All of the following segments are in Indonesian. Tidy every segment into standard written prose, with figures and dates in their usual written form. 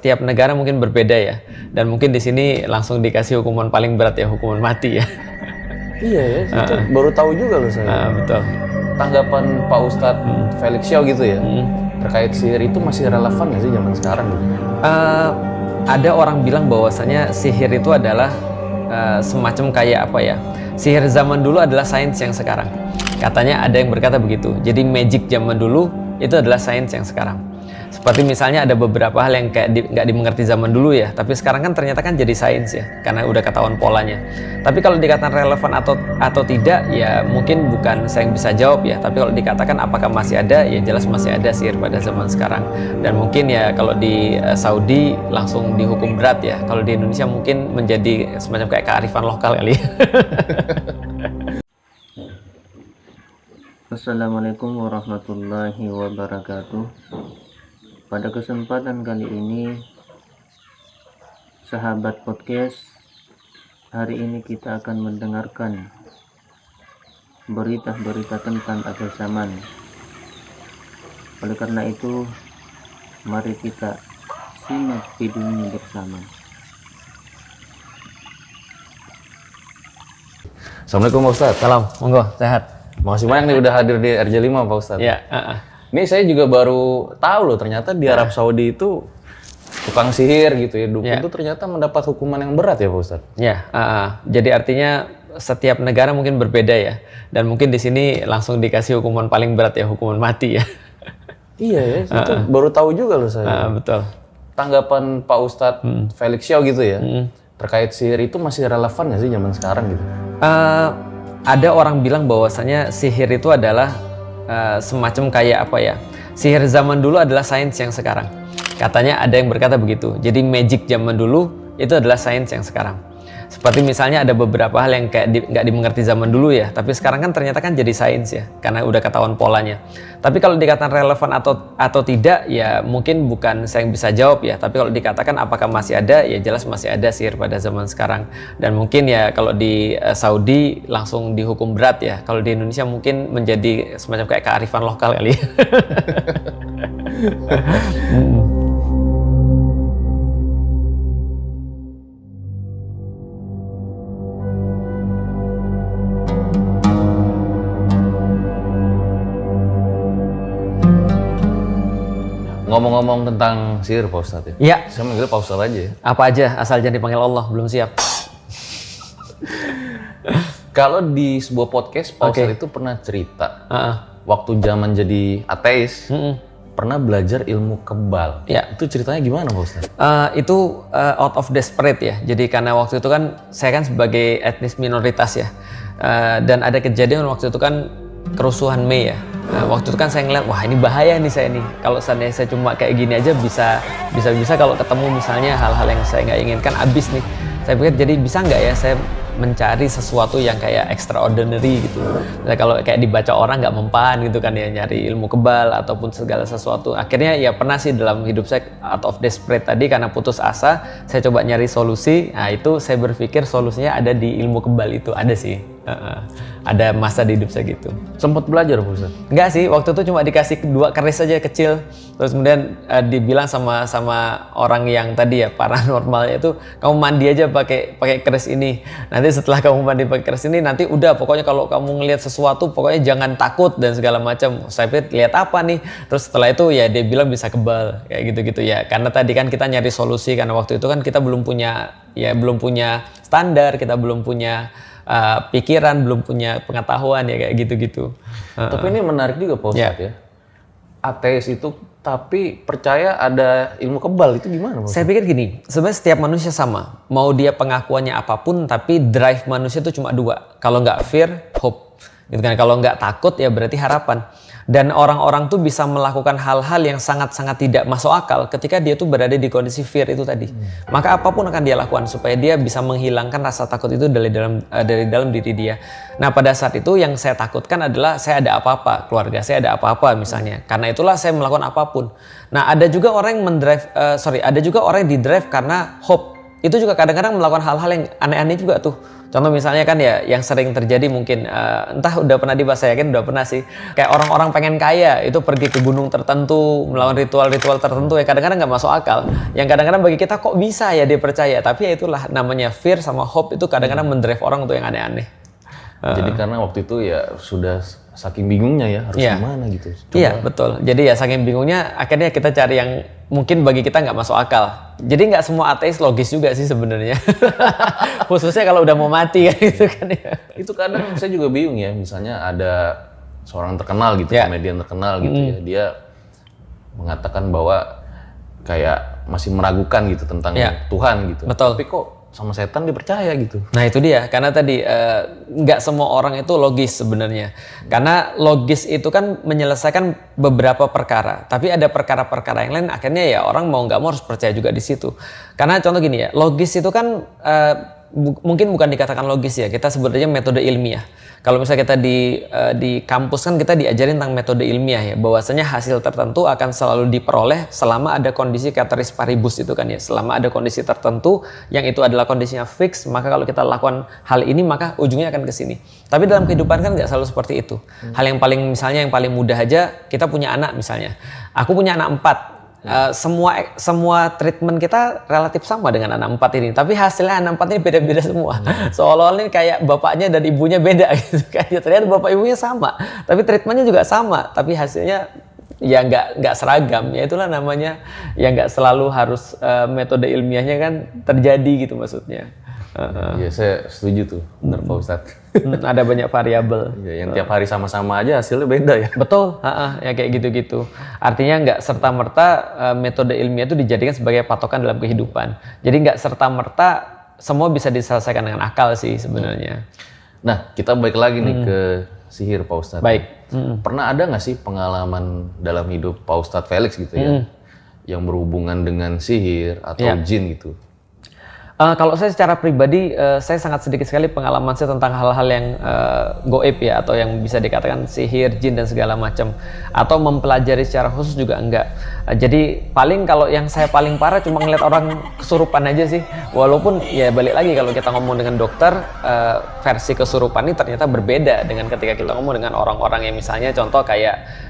Tiap negara mungkin berbeda ya, dan mungkin di sini langsung dikasih hukuman paling berat ya, hukuman mati ya. Iya ya, itu baru tahu juga loh saya. Betul. Tanggapan Pak Ustadz Felix Xiao gitu ya, terkait sihir itu masih relevan nggak sih zaman sekarang gitu? Ada orang bilang bahwasanya sihir itu adalah semacam kayak apa ya? Sihir zaman dulu adalah sains yang sekarang. Katanya ada yang berkata begitu. Jadi magic zaman dulu itu adalah sains yang sekarang. Seperti misalnya ada beberapa hal yang kayak nggak dimengerti zaman dulu ya, tapi sekarang kan ternyata kan jadi sains ya, karena udah ketahuan polanya. Tapi kalau dikatakan relevan atau tidak, ya mungkin bukan saya yang bisa jawab ya. Tapi kalau dikatakan apakah masih ada, ya jelas masih ada sihir pada zaman sekarang. Dan mungkin ya kalau di Saudi langsung dihukum berat ya. Kalau di Indonesia mungkin menjadi semacam kayak kearifan lokal kali. Assalamualaikum warahmatullahi wabarakatuh. Pada kesempatan kali ini, sahabat podcast, hari ini kita akan mendengarkan berita-berita tentang akhir zaman. Oleh karena itu, mari kita simak videonya bersama. Assalamualaikum Pak Ustadz. Salam, monggo, sehat. Makasih banyak nih udah hadir di RJ5 Pak Ustadz. Ya, Ini saya juga baru tahu loh, ternyata di Arab Saudi itu tukang sihir gitu ya, dukun itu ternyata mendapat hukuman yang berat ya Pak Ustadz. Ya, jadi artinya setiap negara mungkin berbeda ya, dan mungkin di sini langsung dikasih hukuman paling berat ya, hukuman mati ya. Iya ya, itu baru tahu juga loh saya. Betul. Tanggapan Pak Ustadz Felix Xiao gitu ya, terkait sihir itu masih relevan nggak sih zaman sekarang gitu? Ada orang bilang bahwasanya sihir itu adalah semacam kayak apa ya? Sihir zaman dulu adalah sains yang sekarang. Katanya ada yang berkata begitu. Jadi magic zaman dulu itu adalah sains yang sekarang. Seperti misalnya ada beberapa hal yang kayak nggak dimengerti zaman dulu ya, tapi sekarang kan ternyata kan jadi sains ya, karena udah ketahuan polanya. Tapi kalau dikatakan relevan atau tidak, ya mungkin bukan saya yang bisa jawab ya. Tapi kalau dikatakan apakah masih ada, ya jelas masih ada sihir pada zaman sekarang. Dan mungkin ya kalau di Saudi langsung dihukum berat ya. Kalau di Indonesia mungkin menjadi semacam kayak kearifan lokal kali. Ngomong-ngomong tentang sihir Pak Ustadz ya? Ya. Saya manggil Pak Ustadz aja ya. Apa aja asal jangan dipanggil Allah, belum siap. Kalau di sebuah podcast Pak Ustadz itu pernah cerita waktu zaman jadi ateis pernah belajar ilmu kebal. Ya. Itu ceritanya gimana Pak Ustadz? Itu out of desperate ya. Jadi karena waktu itu kan saya kan sebagai etnis minoritas ya, dan ada kejadian waktu itu kan kerusuhan Mei ya. Waktu itu kan saya ngeliat, wah ini bahaya nih saya nih. Kalau seandainya saya cuma kayak gini aja bisa kalau ketemu misalnya hal-hal yang saya nggak inginkan, abis nih. Saya pikir jadi bisa nggak ya saya mencari sesuatu yang kayak extraordinary gitu. Nah, kalau kayak dibaca orang nggak mempan gitu kan ya, nyari ilmu kebal ataupun segala sesuatu. Akhirnya ya pernah sih dalam hidup saya out of desperate tadi karena putus asa, saya coba nyari solusi. Nah itu saya berpikir solusinya ada di ilmu kebal itu, ada sih. Ada masa di hidup saya gitu. Sempat belajar Pak Ustadz? Enggak sih, waktu itu cuma dikasih 2 keris aja kecil. Terus kemudian dibilang sama orang yang tadi ya paranormalnya itu, kamu mandi aja pakai keris ini. Nanti setelah kamu mandi pakai keris ini, nanti udah pokoknya kalau kamu ngelihat sesuatu pokoknya jangan takut dan segala macam. Saya pikir lihat apa nih? Terus setelah itu ya dia bilang bisa kebal kayak gitu-gitu ya. Karena tadi kan kita nyari solusi karena waktu itu kan kita belum punya standar, kita belum punya pikiran, belum punya pengetahuan ya kayak gitu-gitu. Tapi ini menarik juga Pak Ustadz ya. Ateis itu tapi percaya ada ilmu kebal, itu gimana Pak Ustadz? Saya pikir gini, sebenarnya setiap manusia sama. Mau dia pengakuannya apapun, tapi drive manusia itu cuma 2. Kalau nggak fear, hope. Gitu kan? Kalau nggak takut ya berarti harapan. Dan orang-orang tuh bisa melakukan hal-hal yang sangat-sangat tidak masuk akal ketika dia tuh berada di kondisi fear itu tadi. Maka apapun akan dia lakukan supaya dia bisa menghilangkan rasa takut itu dari dalam diri dia. Nah pada saat itu yang saya takutkan adalah saya ada apa-apa, keluarga saya ada apa-apa misalnya. Karena itulah saya melakukan apapun. Nah ada juga orang yang ada juga orang yang didrive karena hope. itu juga kadang-kadang melakukan hal-hal yang aneh-aneh juga tuh. Contoh misalnya kan ya yang sering terjadi mungkin entah udah pernah dibahas, saya yakin udah pernah sih. Kayak orang-orang pengen kaya itu pergi ke gunung tertentu, melakukan ritual-ritual tertentu yang kadang-kadang nggak masuk akal. Yang kadang-kadang bagi kita kok bisa ya dia percaya, tapi ya itulah namanya fear sama hope itu kadang-kadang mendrive orang untuk yang aneh-aneh. Jadi karena waktu itu ya sudah saking bingungnya ya harus gimana gitu. Iya betul. Jadi ya saking bingungnya akhirnya kita cari yang mungkin bagi kita nggak masuk akal. Jadi nggak semua ateis logis juga sih sebenarnya. Khususnya kalau udah mau mati kan gitu kan ya. Itu kadang saya juga bingung ya. Misalnya ada seorang terkenal gitu, komedian terkenal gitu ya. Dia mengatakan bahwa kayak masih meragukan gitu tentang Tuhan gitu. Betul. Tapi kok sama setan dia percaya gitu. Nah itu dia, karena tadi nggak semua orang itu logis sebenarnya. Karena logis itu kan menyelesaikan beberapa perkara, tapi ada perkara-perkara yang lain akhirnya ya orang mau nggak mau harus percaya juga di situ. Karena contoh gini ya, logis itu kan mungkin bukan dikatakan logis ya, kita sebutnya metode ilmiah. Kalau misalnya kita di kampus kan kita diajarin tentang metode ilmiah ya, bahwasanya hasil tertentu akan selalu diperoleh selama ada kondisi ceteris paribus itu kan ya, selama ada kondisi tertentu yang itu adalah kondisinya fix, maka kalau kita lakukan hal ini maka ujungnya akan ke sini. Tapi dalam kehidupan kan nggak selalu seperti itu. Hal yang paling misalnya yang paling mudah aja, kita punya anak misalnya. Aku punya anak 4. Semua treatment kita relatif sama dengan anak 4 ini, tapi hasilnya anak 4 ini beda-beda semua. Seolah-olah ini kayak bapaknya dan ibunya beda gitu kan. Ya, ternyata bapak ibunya sama, tapi treatmentnya juga sama, tapi hasilnya ya nggak seragam. Ya itulah namanya ya nggak selalu harus metode ilmiahnya kan terjadi gitu maksudnya. Iya saya setuju tuh, benar Pak Ustadz. Ada banyak variabel. Ya, yang tiap hari sama-sama aja hasilnya beda ya. Betul, ya kayak gitu-gitu. Artinya nggak serta-merta metode ilmiah itu dijadikan sebagai patokan dalam kehidupan. Jadi nggak serta-merta semua bisa diselesaikan dengan akal sih sebenarnya. Nah kita balik lagi nih ke sihir Pak Ustadz. Baik. Pernah ada nggak sih pengalaman dalam hidup Pak Ustadz Felix gitu ya, yang berhubungan dengan sihir atau jin gitu? Kalau saya secara pribadi, saya sangat sedikit sekali pengalaman saya tentang hal-hal yang goib ya, atau yang bisa dikatakan sihir, jin dan segala macam, atau mempelajari secara khusus juga enggak. Jadi paling kalau yang saya paling parah cuma ngeliat orang kesurupan aja sih. Walaupun ya balik lagi kalau kita ngomong dengan dokter, versi kesurupan ini ternyata berbeda dengan ketika kita ngomong dengan orang-orang yang misalnya contoh kayak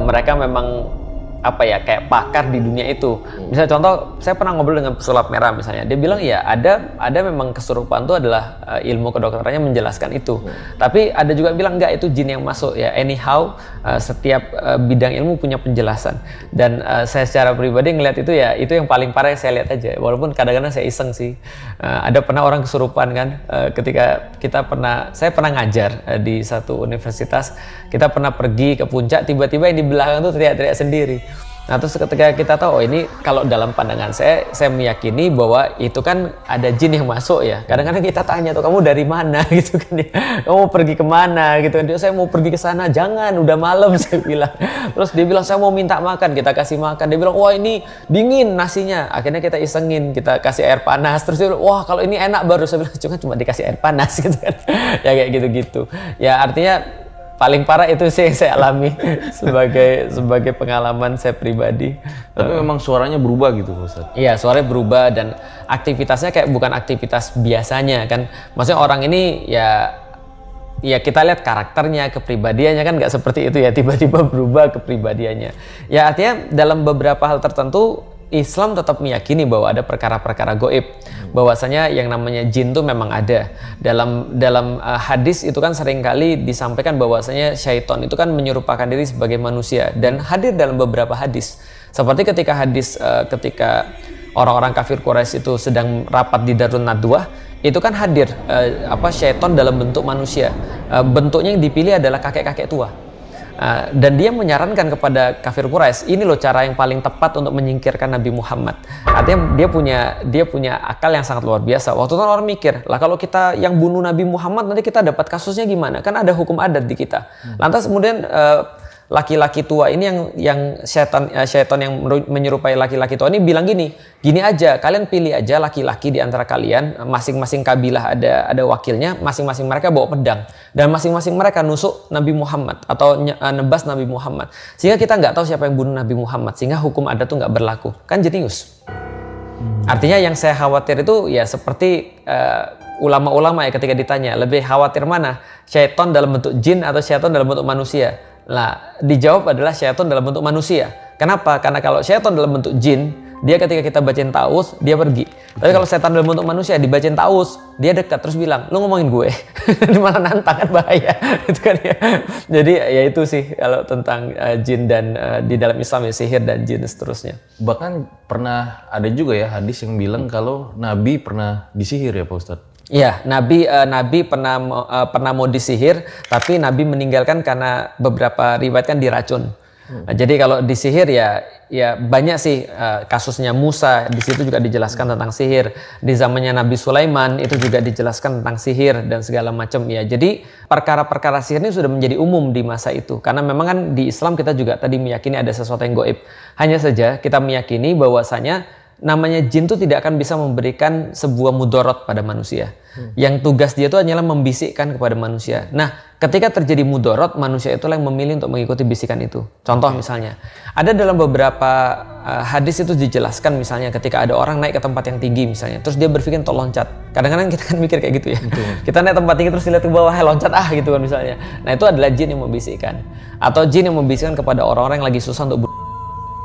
mereka memang kayak pakar di dunia itu. Misalnya contoh, saya pernah ngobrol dengan pesulap merah misalnya. Dia bilang ya ada memang kesurupan itu adalah ilmu kedokterannya menjelaskan itu. Tapi ada juga bilang enggak, itu jin yang masuk ya. Anyhow, setiap bidang ilmu punya penjelasan. Dan saya secara pribadi ngelihat itu ya, itu yang paling parah yang saya lihat aja. Walaupun kadang-kadang saya iseng sih. Ada pernah orang kesurupan kan, ketika saya pernah ngajar di satu universitas, kita pernah pergi ke puncak, tiba-tiba yang di belakang tuh teriak-teriak sendiri. Nah terus ketika kita tahu, oh ini kalau dalam pandangan saya meyakini bahwa itu kan ada jin yang masuk ya. Kadang-kadang kita tanya tuh, kamu dari mana gitu kan ya, kamu mau pergi kemana gitu kan. Dia, saya mau pergi ke sana, jangan udah malam saya bilang. Terus dia bilang saya mau minta makan, kita kasih makan. Dia bilang wah ini dingin nasinya. Akhirnya kita isengin, kita kasih air panas. Terus dia bilang wah kalau ini enak baru. Saya bilang cuma dikasih air panas gitu kan. Ya kayak gitu-gitu. Ya artinya paling parah itu sih yang saya alami sebagai pengalaman saya pribadi. Tapi memang suaranya berubah gitu Ustaz? Iya, suaranya berubah dan aktivitasnya kayak bukan aktivitas biasanya kan. Maksudnya orang ini ya kita lihat karakternya, kepribadiannya kan nggak seperti itu ya, tiba-tiba berubah kepribadiannya. Ya artinya dalam beberapa hal tertentu Islam tetap meyakini bahwa ada perkara-perkara goib, bahwasanya yang namanya jin itu memang ada. Dalam hadis itu kan seringkali disampaikan bahwasanya syaitan itu kan menyerupakan diri sebagai manusia dan hadir dalam beberapa hadis. Seperti ketika orang-orang kafir Quraisy itu sedang rapat di Darun Nadwah, itu kan hadir syaitan dalam bentuk manusia. Bentuknya yang dipilih adalah kakek-kakek tua. Dan dia menyarankan kepada kafir Quraisy, ini loh cara yang paling tepat untuk menyingkirkan Nabi Muhammad. Artinya dia punya akal yang sangat luar biasa. Waktu itu orang mikir, lah kalau kita yang bunuh Nabi Muhammad nanti kita dapat kasusnya gimana? Kan ada hukum adat di kita. Lantas kemudian laki-laki tua ini yang syaitan yang menyerupai laki-laki tua ini bilang gini aja, kalian pilih aja laki-laki di antara kalian, masing-masing kabilah ada wakilnya, masing-masing mereka bawa pedang dan masing-masing mereka nusuk Nabi Muhammad atau nebas Nabi Muhammad, sehingga kita nggak tahu siapa yang bunuh Nabi Muhammad, sehingga hukum adat tuh nggak berlaku. Kan jenius. Artinya yang saya khawatir itu ya seperti ulama-ulama ya ketika ditanya, lebih khawatir mana? Syaitan dalam bentuk jin atau syaitan dalam bentuk manusia? Nah, dijawab adalah syaitan dalam bentuk manusia. Kenapa? Karena kalau syaitan dalam bentuk jin, dia ketika kita bacain ta'awudz, dia pergi. Tapi kalau setan dalam bentuk manusia, dibacain ta'awudz, dia dekat terus bilang, lu ngomongin gue. Ini malah nantang kan, bahaya. Itu kan ya. Jadi ya itu sih kalau tentang jin dan di dalam Islam ya sihir dan jin dan seterusnya. Bahkan pernah ada juga ya hadis yang bilang kalau Nabi pernah disihir ya Pak Ustadz. Iya, Nabi pernah mau disihir, tapi Nabi meninggalkan karena beberapa riwayat kan diracun. Nah, jadi kalau disihir ya banyak sih kasusnya Musa, di situ juga dijelaskan tentang sihir. Di zamannya Nabi Sulaiman itu juga dijelaskan tentang sihir dan segala macam ya. Jadi perkara-perkara sihir ini sudah menjadi umum di masa itu. Karena memang kan di Islam kita juga tadi meyakini ada sesuatu yang gaib. Hanya saja kita meyakini bahwasanya namanya jin itu tidak akan bisa memberikan sebuah mudarat pada manusia. Yang tugas dia itu hanyalah membisikkan kepada manusia. Nah, ketika terjadi mudarat, manusia itulah yang memilih untuk mengikuti bisikan itu. Contoh misalnya, ada dalam beberapa hadis itu dijelaskan misalnya ketika ada orang naik ke tempat yang tinggi misalnya, terus dia berpikir untuk loncat. Kadang-kadang kita kan mikir kayak gitu ya. Kita naik tempat tinggi terus lihat ke bawah, loncat gitu kan misalnya. Nah, itu adalah jin yang membisikkan. Atau jin yang membisikkan kepada orang-orang yang lagi susah untuk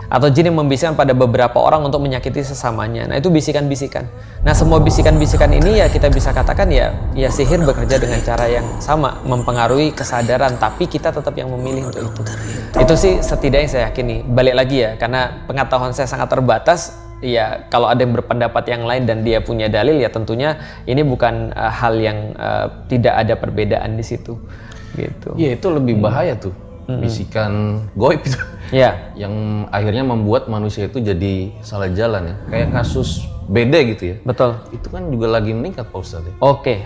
atau jin yang membisikkan pada beberapa orang untuk menyakiti sesamanya. Nah, itu bisikan-bisikan. Nah, semua bisikan-bisikan ini ya kita bisa katakan ya sihir bekerja dengan cara yang sama, mempengaruhi kesadaran, tapi kita tetap yang memilih untuk itu. Itu sih setidaknya saya yakini. Balik lagi ya, karena pengetahuan saya sangat terbatas, ya kalau ada yang berpendapat yang lain dan dia punya dalil ya tentunya ini bukan hal yang tidak ada perbedaan di situ. Gitu. Iya, itu lebih bahaya tuh. Bisikan goib itu. Ya. Yang akhirnya membuat manusia itu jadi salah jalan ya. Kayak kasus BD gitu ya. Betul. Itu kan juga lagi meningkat Pak Ustadz ya. Oke.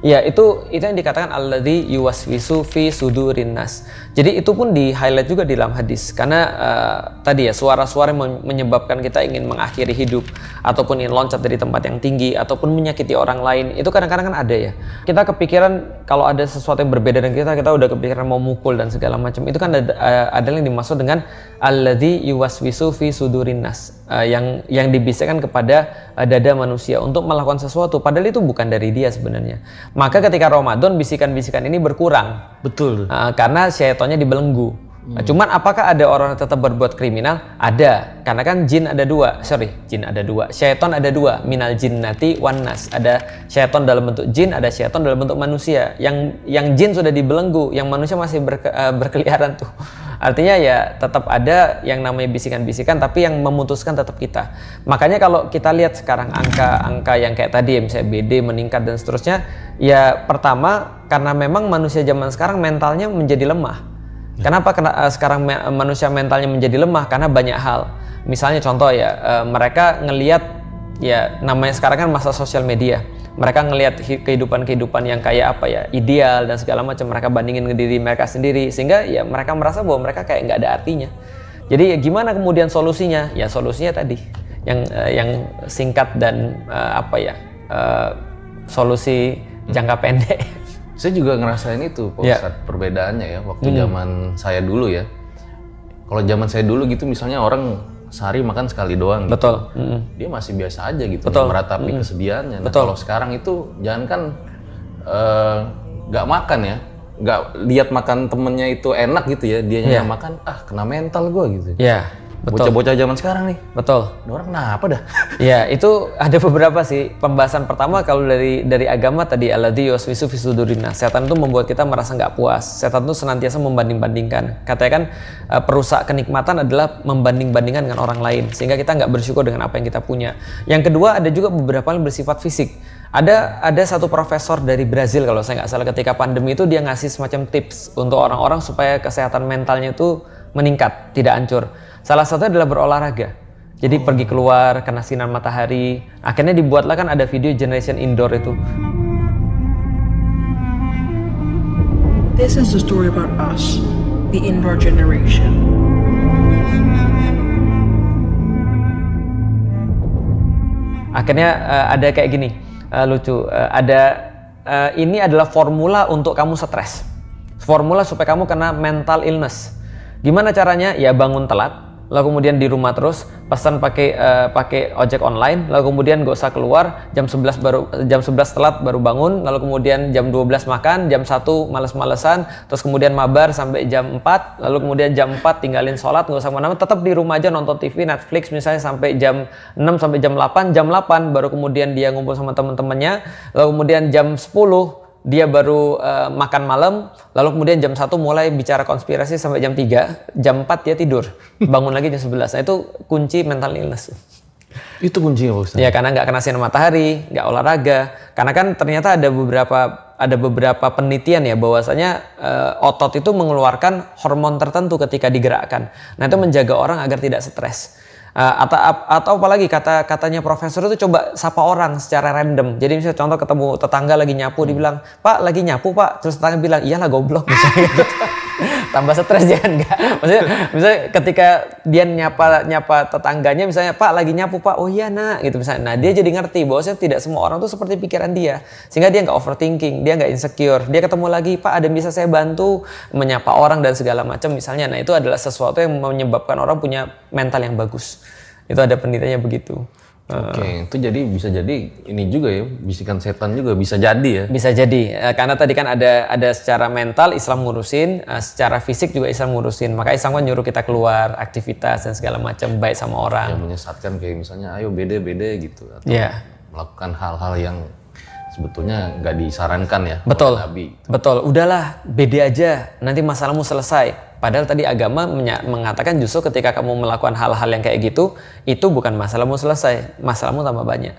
Ya, itu yang dikatakan alladzi yuwaswisu fi sudurin nas. Jadi itu pun di highlight juga di dalam hadis karena tadi ya suara-suara yang menyebabkan kita ingin mengakhiri hidup ataupun ingin loncat dari tempat yang tinggi ataupun menyakiti orang lain, itu kadang-kadang kan ada ya. Kita kepikiran kalau ada sesuatu yang berbeda dengan kita udah kepikiran mau mukul dan segala macam. Itu kan ada yang dimaksud dengan alladzi yuwaswisu fi sudurin nas, yang dibisikkan kepada dada manusia untuk melakukan sesuatu padahal itu bukan dari dia sebenarnya. Maka ketika Ramadan bisikan-bisikan ini berkurang. Betul. Karena syaitannya dibelenggu. Cuman apakah ada orang yang tetap berbuat kriminal? Ada. Karena kan jin ada dua. Syaitan ada dua. Minal jinnati wan nas. Ada syaitan dalam bentuk jin, ada syaitan dalam bentuk manusia. Yang jin sudah dibelenggu, yang manusia masih berkeliaran tuh. Artinya ya tetap ada yang namanya bisikan-bisikan, tapi yang memutuskan tetap kita. Makanya kalau kita lihat sekarang angka yang kayak tadi ya, misalnya BD meningkat dan seterusnya, ya pertama karena memang manusia zaman sekarang mentalnya menjadi lemah. Kenapa sekarang manusia mentalnya menjadi lemah? Karena banyak hal. Misalnya contoh ya, mereka ngelihat ya namanya sekarang kan masa sosial media. Mereka ngelihat kehidupan yang kayak apa ya, ideal dan segala macam, mereka bandingin ke diri mereka sendiri sehingga ya mereka merasa bahwa mereka kayak nggak ada artinya. Jadi ya gimana kemudian solusinya? Ya solusinya tadi yang singkat dan solusi jangka pendek. Saya juga ngerasain itu Pak Ustadz, perbedaannya ya waktu zaman saya dulu ya. Kalau zaman saya dulu gitu misalnya orang sehari makan sekali doang gitu. Betul. Dia masih biasa aja gitu, Betul. meratapi kesediaannya. Nah, Betul. kalau sekarang itu jangan kan nggak makan ya, nggak lihat makan temennya itu enak gitu ya, dianya nggak makan, kena mental gue gitu. Iya, betul. Bocah-bocah zaman sekarang nih. Betul. Ini orang kenapa dah? Ya, itu ada beberapa sih. Pembahasan pertama kalau dari agama tadi alladzi yuwaswisu fi sudurin nas. Setan itu membuat kita merasa nggak puas. Setan itu senantiasa membanding-bandingkan. Katanya kan perusak kenikmatan adalah membanding-bandingkan dengan orang lain sehingga kita nggak bersyukur dengan apa yang kita punya. Yang kedua ada juga beberapa yang bersifat fisik. Ada satu profesor dari Brazil kalau saya nggak salah ketika pandemi itu dia ngasih semacam tips untuk orang-orang supaya kesehatan mentalnya itu meningkat, tidak hancur. Salah satunya adalah berolahraga. Jadi pergi keluar, kena sinar matahari. Akhirnya dibuatlah kan ada video generation indoor itu. This is a story about us, the indoor generation. Akhirnya ada kayak gini, lucu. Ini adalah formula untuk kamu stres. Formula supaya kamu kena mental illness. Gimana caranya? Ya bangun telat, lalu kemudian di rumah terus, pesan pakai ojek online, lalu kemudian gak usah keluar, jam 11 telat baru bangun, lalu kemudian jam 12 makan, jam 1 males-malesan, terus kemudian mabar sampai jam 4, lalu kemudian jam 4 tinggalin sholat, gak usah kemana-mana, tetap di rumah aja nonton TV, Netflix misalnya sampai jam 6 sampai jam 8 baru kemudian dia ngumpul sama teman-temannya, lalu kemudian jam 10 dia baru makan malam, lalu kemudian jam 1 mulai bicara konspirasi sampai jam 3, jam 4 dia tidur, bangun lagi jam 11. Nah itu kunci mental illness. Itu kuncinya Pak Ustadz? Ya karena nggak kena sinar matahari, nggak olahraga. Karena kan ternyata ada beberapa penelitian ya bahwasanya otot itu mengeluarkan hormon tertentu ketika digerakkan. Nah itu menjaga orang agar tidak stres. Atau apalagi katanya profesor itu coba sapa orang secara random. Jadi misalnya contoh ketemu tetangga lagi nyapu, dibilang, "Pak, lagi nyapu, Pak." Terus tetangga bilang, "Iyalah goblok." Misalnya gitu. Tambah stres dia enggak. Misalnya ketika dia nyapa tetangganya misalnya, "Pak, lagi nyapu, Pak." "Oh iya, Nak." Gitu misalnya. Nah, dia jadi ngerti bahwasanya tidak semua orang tuh seperti pikiran dia. Sehingga dia enggak overthinking, dia enggak insecure. Dia ketemu lagi, "Pak, ada yang bisa saya bantu?" Menyapa orang dan segala macam misalnya. Nah, itu adalah sesuatu yang menyebabkan orang punya mental yang bagus. Itu ada penelitiannya begitu. Oke, itu bisa jadi ini juga ya, bisikan setan juga bisa jadi ya. Bisa jadi, karena tadi kan ada secara mental Islam ngurusin, secara fisik juga Islam ngurusin. Maka Islam kan nyuruh kita keluar, aktivitas dan segala macam, baik sama orang. Yang menyesatkan kayak misalnya ayo bede-bede gitu. Atau melakukan hal-hal yang sebetulnya nggak disarankan ya. Betul, Nabi. betul. Udahlah, bede aja, nanti masalahmu selesai. Padahal tadi agama mengatakan justru ketika kamu melakukan hal-hal yang kayak gitu, itu bukan masalahmu selesai, masalahmu tambah banyak.